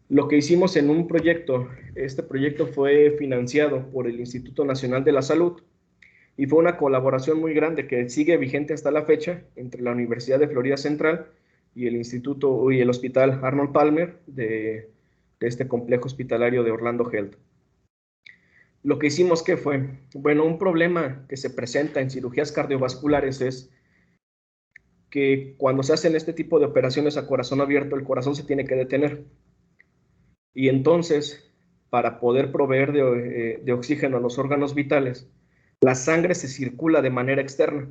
Lo que hicimos en un proyecto, este proyecto fue financiado por el Instituto Nacional de la Salud, y fue una colaboración muy grande que sigue vigente hasta la fecha entre la Universidad de Florida Central y el Instituto y el Hospital Arnold Palmer de este complejo hospitalario de Orlando Health. Lo que hicimos, ¿qué fue? Bueno, un problema que se presenta en cirugías cardiovasculares es que cuando se hacen este tipo de operaciones a corazón abierto, el corazón se tiene que detener. Y entonces, para poder proveer de oxígeno a los órganos vitales, la sangre se circula de manera externa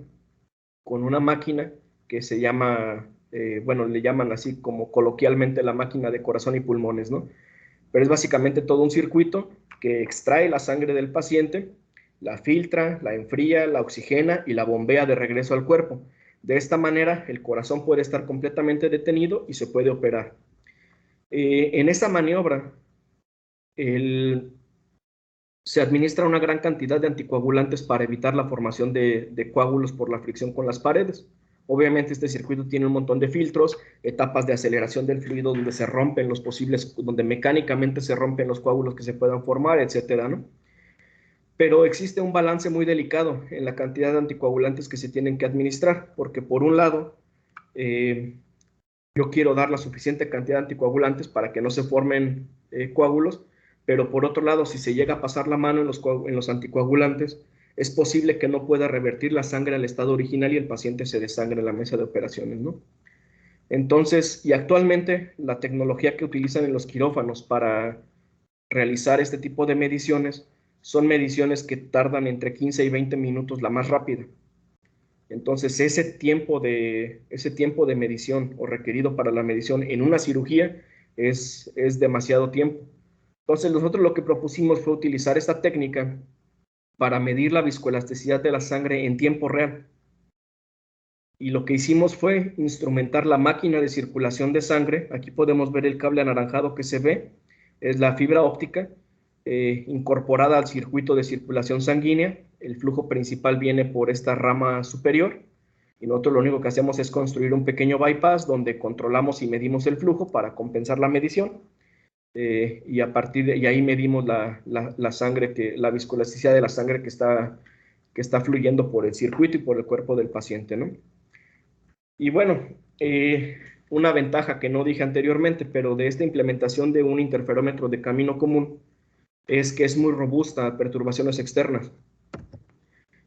con una máquina que se llama, bueno, le llaman así como coloquialmente la máquina de corazón y pulmones, ¿no? Pero es básicamente todo un circuito que extrae la sangre del paciente, la filtra, la enfría, la oxigena y la bombea de regreso al cuerpo. De esta manera, el corazón puede estar completamente detenido y se puede operar. En esa maniobra, se administra una gran cantidad de anticoagulantes para evitar la formación de coágulos por la fricción con las paredes. Obviamente este circuito tiene un montón de filtros, etapas de aceleración del fluido donde se rompen los posibles, donde mecánicamente se rompen los coágulos que se puedan formar, etcétera, ¿no? Pero existe un balance muy delicado en la cantidad de anticoagulantes que se tienen que administrar, porque por un lado, yo quiero dar la suficiente cantidad de anticoagulantes para que no se formen coágulos, pero por otro lado, si se llega a pasar la mano en los anticoagulantes, es posible que no pueda revertir la sangre al estado original y el paciente se desangre en la mesa de operaciones, ¿no? Entonces, y actualmente la tecnología que utilizan en los quirófanos para realizar este tipo de mediciones son mediciones que tardan entre 15 y 20 minutos la más rápida. Entonces, ese tiempo de medición o requerido para la medición en una cirugía es demasiado tiempo. Entonces, nosotros lo que propusimos fue utilizar esta técnica para medir la viscoelasticidad de la sangre en tiempo real. Y lo que hicimos fue instrumentar la máquina de circulación de sangre. Aquí podemos ver el cable anaranjado que se ve, es la fibra óptica incorporada al circuito de circulación sanguínea. El flujo principal viene por esta rama superior y nosotros lo único que hacemos es construir un pequeño bypass donde controlamos y medimos el flujo para compensar la medición. Y a partir de ahí medimos la sangre, la viscoelasticidad de la sangre que está fluyendo por el circuito y por el cuerpo del paciente, ¿no? Y bueno, una ventaja que no dije anteriormente, pero de esta implementación de un interferómetro de camino común, es que es muy robusta a perturbaciones externas.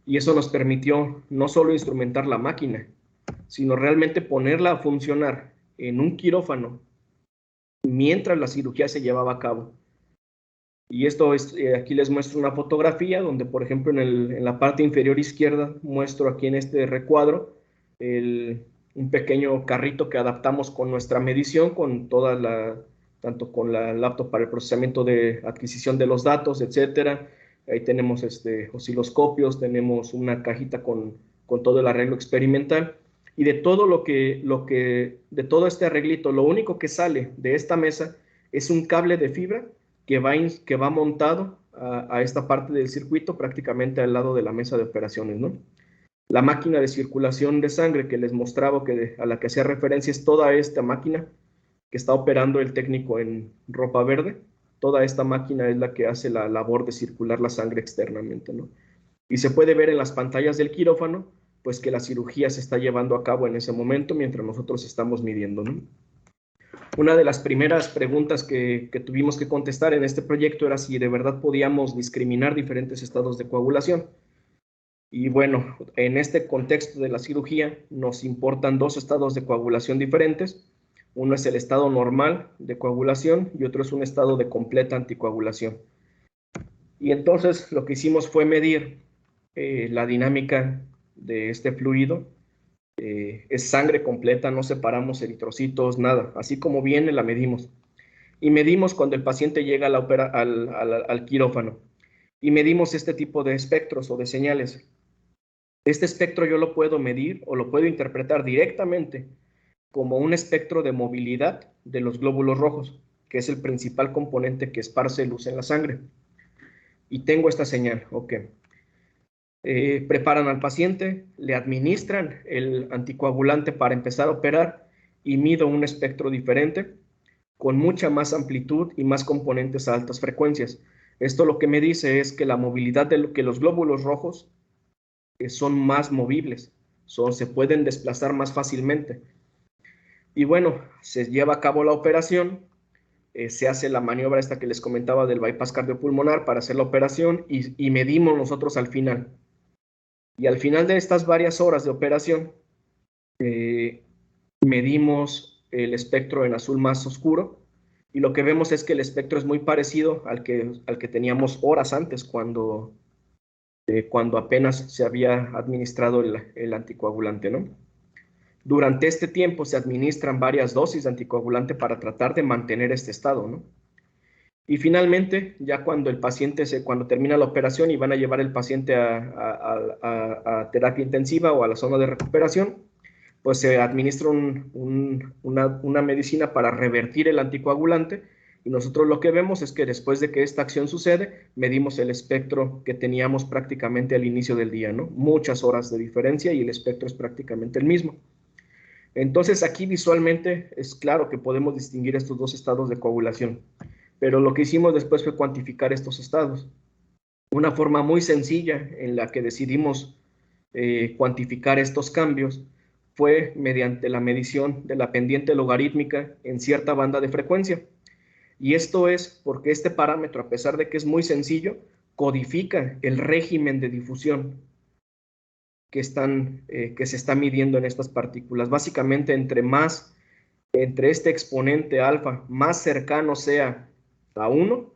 Y eso nos permitió no solo instrumentar la máquina, sino realmente ponerla a funcionar en un quirófano mientras la cirugía se llevaba a cabo. Y esto es, aquí les muestro una fotografía donde, por ejemplo, en la parte inferior izquierda muestro aquí en este recuadro un pequeño carrito que adaptamos con nuestra medición, tanto con la laptop para el procesamiento de adquisición de los datos, etcétera. Ahí tenemos osciloscopios, tenemos una cajita con todo el arreglo experimental. Y de de todo este arreglito, lo único que sale de esta mesa es un cable de fibra que va montado a esta parte del circuito prácticamente al lado de la mesa de operaciones, ¿no? La máquina de circulación de sangre que les mostraba, a la que hacía referencia, es toda esta máquina que está operando el técnico en ropa verde. Toda esta máquina es la que hace la labor de circular la sangre externamente, ¿no? Y se puede ver en las pantallas del quirófano, pues que la cirugía se está llevando a cabo en ese momento mientras nosotros estamos midiendo, ¿no? Una de las primeras preguntas que tuvimos que contestar en este proyecto era si de verdad podíamos discriminar diferentes estados de coagulación. Y bueno, en este contexto de la cirugía nos importan dos estados de coagulación diferentes. Uno es el estado normal de coagulación y otro es un estado de completa anticoagulación. Y entonces lo que hicimos fue medir la dinámica de este fluido. Es sangre completa, no separamos eritrocitos, nada. Así como viene, la medimos. Y medimos cuando el paciente llega al quirófano. Y medimos este tipo de espectros o de señales. Este espectro yo lo puedo medir o lo puedo interpretar directamente como un espectro de movilidad de los glóbulos rojos, que es el principal componente que esparce luz en la sangre. Y tengo esta señal, ok. Preparan al paciente, le administran el anticoagulante para empezar a operar y mido un espectro diferente con mucha más amplitud y más componentes a altas frecuencias. Esto lo que me dice es que la movilidad de que los glóbulos rojos son más movibles, se pueden desplazar más fácilmente. Y bueno, se lleva a cabo la operación, se hace la maniobra esta que les comentaba del bypass cardiopulmonar para hacer la operación y medimos nosotros al final. Y al final de estas varias horas de operación, medimos el espectro en azul más oscuro y lo que vemos es que el espectro es muy parecido al que teníamos horas antes cuando apenas se había administrado el anticoagulante, ¿no? Durante este tiempo se administran varias dosis de anticoagulante para tratar de mantener este estado, ¿no? Y finalmente, ya cuando cuando termina la operación y van a llevar el paciente a terapia intensiva o a la zona de recuperación, pues se administra una medicina para revertir el anticoagulante y nosotros lo que vemos es que después de que esta acción sucede, medimos el espectro que teníamos prácticamente al inicio del día, ¿no? Muchas horas de diferencia y el espectro es prácticamente el mismo. Entonces aquí visualmente es claro que podemos distinguir estos dos estados de coagulación, pero lo que hicimos después fue cuantificar estos estados. Una forma muy sencilla en la que decidimos cuantificar estos cambios fue mediante la medición de la pendiente logarítmica en cierta banda de frecuencia. Y esto es porque este parámetro, a pesar de que es muy sencillo, codifica el régimen de difusión que se está midiendo en estas partículas. Básicamente, entre este exponente alfa más cercano sea a 1,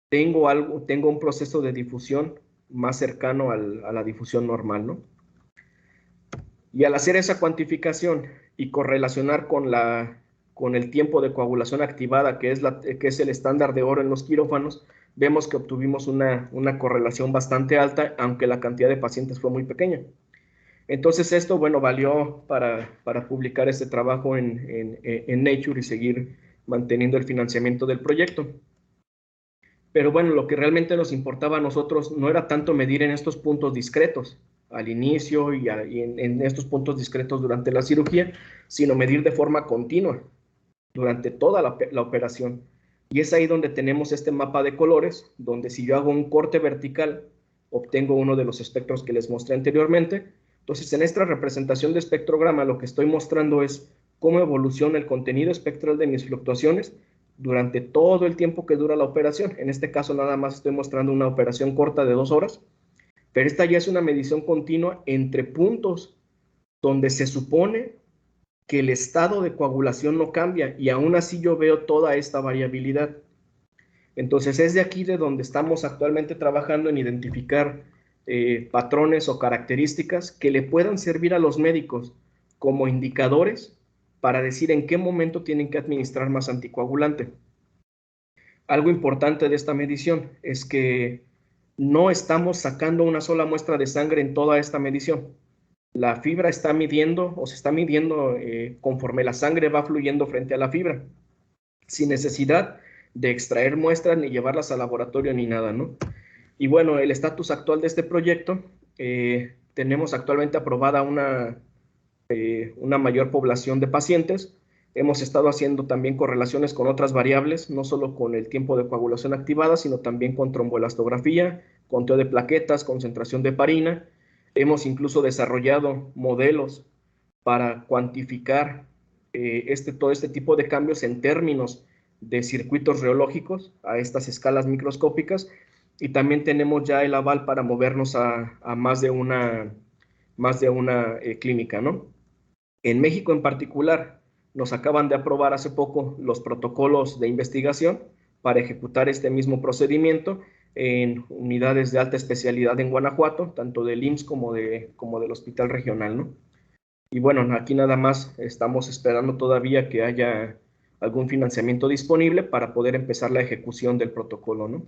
tengo un proceso de difusión más cercano a la difusión normal, ¿no? Y al hacer esa cuantificación y correlacionar con el tiempo de coagulación activada, que es el estándar de oro en los quirófanos, vemos que obtuvimos una correlación bastante alta, aunque la cantidad de pacientes fue muy pequeña. Entonces esto, bueno, valió para publicar este trabajo en Nature y seguir manteniendo el financiamiento del proyecto. Pero bueno, lo que realmente nos importaba a nosotros no era tanto medir en estos puntos discretos, al inicio y en estos puntos discretos durante la cirugía, sino medir de forma continua durante toda la operación. Y es ahí donde tenemos este mapa de colores, donde si yo hago un corte vertical, obtengo uno de los espectros que les mostré anteriormente. Entonces, en esta representación de espectrograma, lo que estoy mostrando es cómo evoluciona el contenido espectral de mis fluctuaciones durante todo el tiempo que dura la operación. En este caso, nada más estoy mostrando una operación corta de 2 horas, pero esta ya es una medición continua entre puntos donde se supone que el estado de coagulación no cambia y aún así yo veo toda esta variabilidad. Entonces es de aquí de donde estamos actualmente trabajando en identificar patrones o características que le puedan servir a los médicos como indicadores para decir en qué momento tienen que administrar más anticoagulante. Algo importante de esta medición es que no estamos sacando una sola muestra de sangre en toda esta medición. La fibra está midiendo o se está midiendo conforme la sangre va fluyendo frente a la fibra, sin necesidad de extraer muestras ni llevarlas al laboratorio ni nada, ¿no? Y bueno, el estatus actual de este proyecto, tenemos actualmente aprobada una mayor población de pacientes. Hemos estado haciendo también correlaciones con otras variables, no solo con el tiempo de coagulación activada, sino también con tromboelastografía, conteo de plaquetas, concentración de heparina. Hemos incluso desarrollado modelos para cuantificar todo este tipo de cambios en términos de circuitos reológicos a estas escalas microscópicas, y también tenemos ya el aval para movernos a más de una clínica, ¿no? En México en particular, nos acaban de aprobar hace poco los protocolos de investigación para ejecutar este mismo procedimiento en unidades de alta especialidad en Guanajuato, tanto del IMSS como del Hospital Regional, ¿no? Y bueno, aquí nada más estamos esperando todavía que haya algún financiamiento disponible para poder empezar la ejecución del protocolo, ¿no?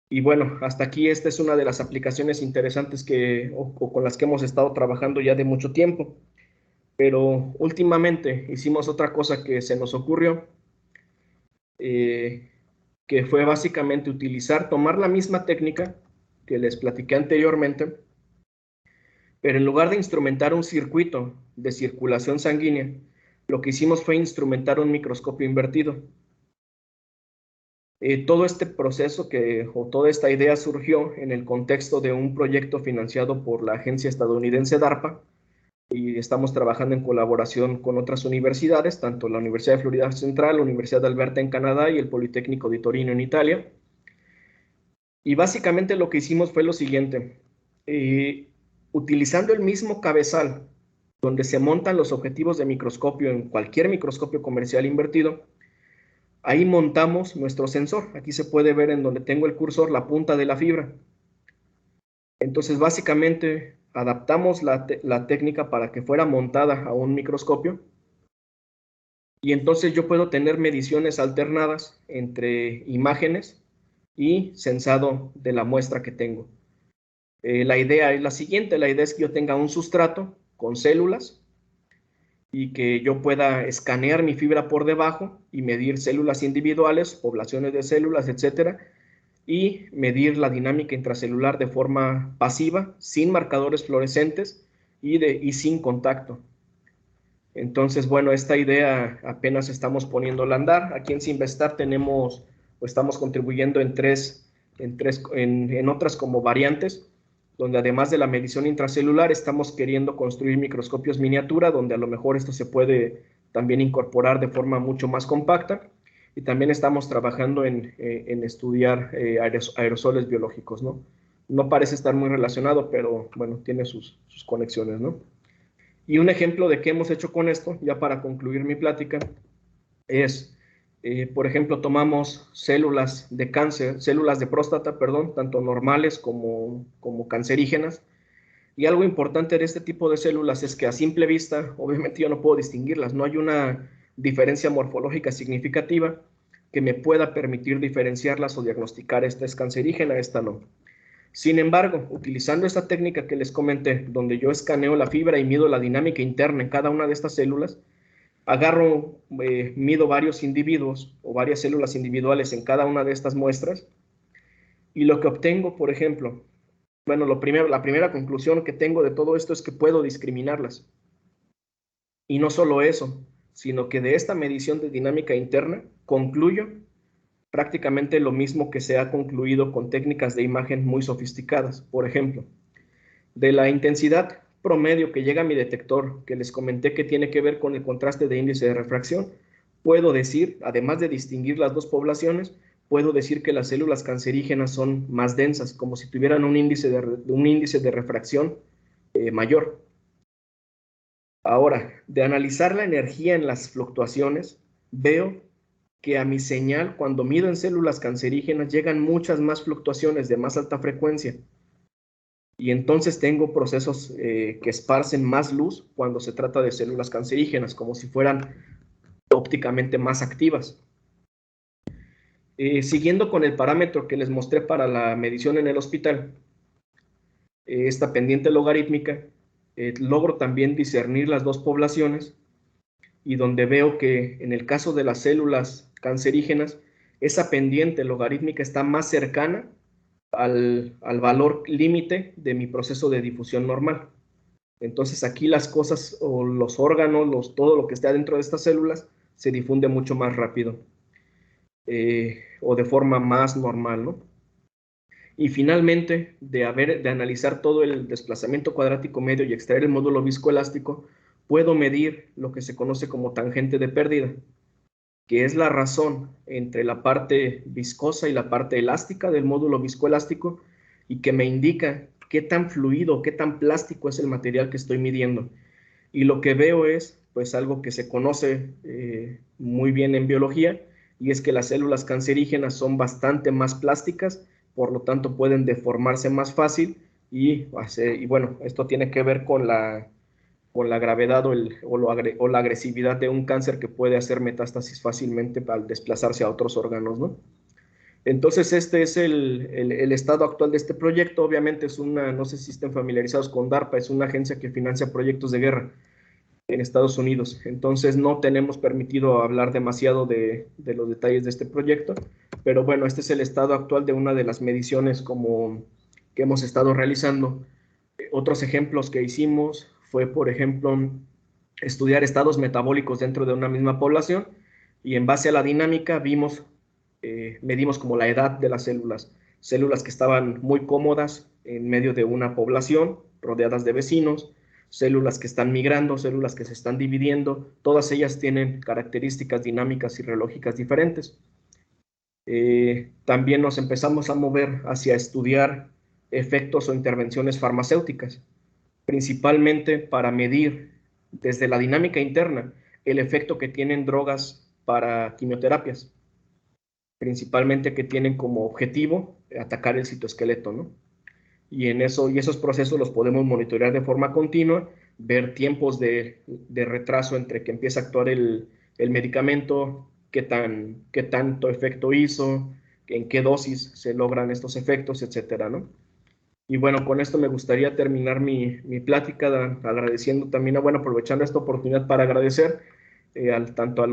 Y bueno, hasta aquí esta es una de las aplicaciones interesantes o con las que hemos estado trabajando ya de mucho tiempo. Pero últimamente hicimos otra cosa que se nos ocurrió, que fue básicamente tomar la misma técnica que les platiqué anteriormente, pero en lugar de instrumentar un circuito de circulación sanguínea, lo que hicimos fue instrumentar un microscopio invertido. Todo este proceso o toda esta idea surgió en el contexto de un proyecto financiado por la agencia estadounidense DARPA, y estamos trabajando en colaboración con otras universidades, tanto la Universidad de Florida Central, la Universidad de Alberta en Canadá y el Politécnico di Torino en Italia. Y básicamente lo que hicimos fue lo siguiente: utilizando el mismo cabezal donde se montan los objetivos de microscopio en cualquier microscopio comercial invertido, ahí montamos nuestro sensor. Aquí se puede ver en donde tengo el cursor la punta de la fibra. Entonces, básicamente, adaptamos la técnica para que fuera montada a un microscopio, y entonces yo puedo tener mediciones alternadas entre imágenes y sensado de la muestra que tengo. La idea es la siguiente: la idea es que yo tenga un sustrato con células y que yo pueda escanear mi fibra por debajo y medir células individuales, poblaciones de células, etcétera, y medir la dinámica intracelular de forma pasiva, sin marcadores fluorescentes y sin contacto. Entonces, bueno, esta idea apenas estamos poniéndola a andar. Aquí en Simvestar estamos contribuyendo en otras como variantes, donde además de la medición intracelular, estamos queriendo construir microscopios miniatura, donde a lo mejor esto se puede también incorporar de forma mucho más compacta. Y también estamos trabajando en estudiar aerosoles biológicos, ¿no? No parece estar muy relacionado, pero bueno, tiene sus conexiones, ¿no? Y un ejemplo de qué hemos hecho con esto, ya para concluir mi plática, es, por ejemplo, tomamos células de cáncer, células de próstata, perdón, tanto normales como cancerígenas. Y algo importante de este tipo de células es que a simple vista, obviamente yo no puedo distinguirlas, no hay una diferencia morfológica significativa que me pueda permitir diferenciarlas o diagnosticar: esta es cancerígena, esta no. Sin embargo, utilizando esta técnica que les comenté, donde yo escaneo la fibra y mido la dinámica interna en cada una de estas células, mido varios individuos o varias células individuales en cada una de estas muestras, y lo que obtengo, por ejemplo, bueno, la primera conclusión que tengo de todo esto es que puedo discriminarlas. Y no solo eso, sino que de esta medición de dinámica interna concluyo prácticamente lo mismo que se ha concluido con técnicas de imagen muy sofisticadas. Por ejemplo, de la intensidad promedio que llega a mi detector, que les comenté que tiene que ver con el contraste de índice de refracción, puedo decir, además de distinguir las dos poblaciones, puedo decir que las células cancerígenas son más densas, como si tuvieran un índice de refracción mayor. Ahora, de analizar la energía en las fluctuaciones, veo que a mi señal, cuando mido en células cancerígenas, llegan muchas más fluctuaciones de más alta frecuencia. Y entonces tengo procesos que esparcen más luz cuando se trata de células cancerígenas, como si fueran ópticamente más activas. Siguiendo con el parámetro que les mostré para la medición en el hospital, esta pendiente logarítmica, logro también discernir las dos poblaciones, y donde veo que en el caso de las células cancerígenas, esa pendiente logarítmica está más cercana al valor límite de mi proceso de difusión normal. Entonces aquí las cosas o los órganos, todo lo que esté adentro de estas células se difunde mucho más rápido o de forma más normal, ¿no? Y finalmente, de analizar todo el desplazamiento cuadrático medio y extraer el módulo viscoelástico, puedo medir lo que se conoce como tangente de pérdida, que es la razón entre la parte viscosa y la parte elástica del módulo viscoelástico, y que me indica qué tan fluido, qué tan plástico es el material que estoy midiendo. Y lo que veo es pues algo que se conoce muy bien en biología, y es que las células cancerígenas son bastante más plásticas, por lo tanto pueden deformarse más fácil, y bueno, esto tiene que ver con la gravedad o la agresividad de un cáncer, que puede hacer metástasis fácilmente al desplazarse a otros órganos, ¿no? Entonces, este es el estado actual de este proyecto. Obviamente es una, no sé si estén familiarizados con DARPA, es una agencia que financia proyectos de guerra en Estados Unidos. Entonces, no tenemos permitido hablar demasiado de los detalles de este proyecto, pero bueno, este es el estado actual de una de las mediciones que hemos estado realizando. Otros ejemplos que hicimos fue, por ejemplo, estudiar estados metabólicos dentro de una misma población, y en base a la dinámica medimos como la edad de las células que estaban muy cómodas en medio de una población, rodeadas de vecinos, células que están migrando, células que se están dividiendo, todas ellas tienen características dinámicas y reológicas diferentes. También nos empezamos a mover hacia estudiar efectos o intervenciones farmacéuticas, principalmente para medir desde la dinámica interna el efecto que tienen drogas para quimioterapias, principalmente que tienen como objetivo atacar el citoesqueleto, ¿no? Y esos procesos los podemos monitorear de forma continua, ver tiempos de retraso entre que empieza a actuar el medicamento, qué tanto efecto hizo, en qué dosis se logran estos efectos, etcétera, ¿no? Y bueno, con esto me gustaría terminar mi plática, agradeciendo también, bueno, aprovechando esta oportunidad para agradecer tanto a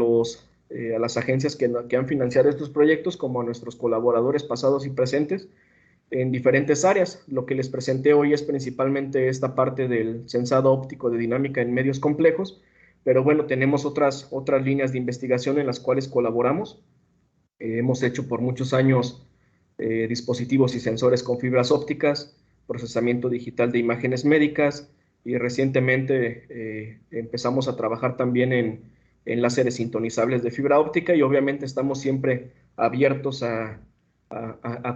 las agencias que han financiado estos proyectos, como a nuestros colaboradores pasados y presentes en diferentes áreas. Lo que les presenté hoy es principalmente esta parte del sensado óptico de dinámica en medios complejos, pero bueno, tenemos otras líneas de investigación en las cuales colaboramos. Hemos hecho por muchos años dispositivos y sensores con fibras ópticas, procesamiento digital de imágenes médicas, y recientemente empezamos a trabajar también en láseres sintonizables de fibra óptica, y obviamente estamos siempre abiertos a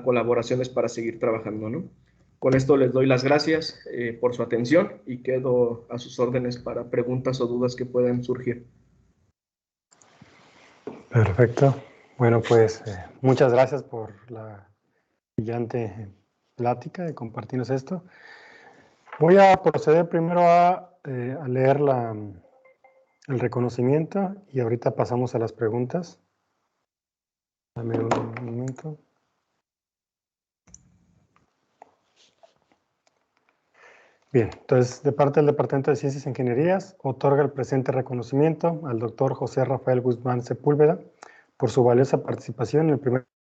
colaboraciones para seguir trabajando, ¿no? Con esto les doy las gracias por su atención, y quedo a sus órdenes para preguntas o dudas que puedan surgir. Perfecto. Bueno, pues muchas gracias por la brillante plática de compartirnos esto. Voy a proceder primero a leer el reconocimiento, y ahorita pasamos a las preguntas. Dame un momento. Bien, entonces, de parte del Departamento de Ciencias e Ingenierías, otorga el presente reconocimiento al doctor José Rafael Guzmán Sepúlveda por su valiosa participación en el primer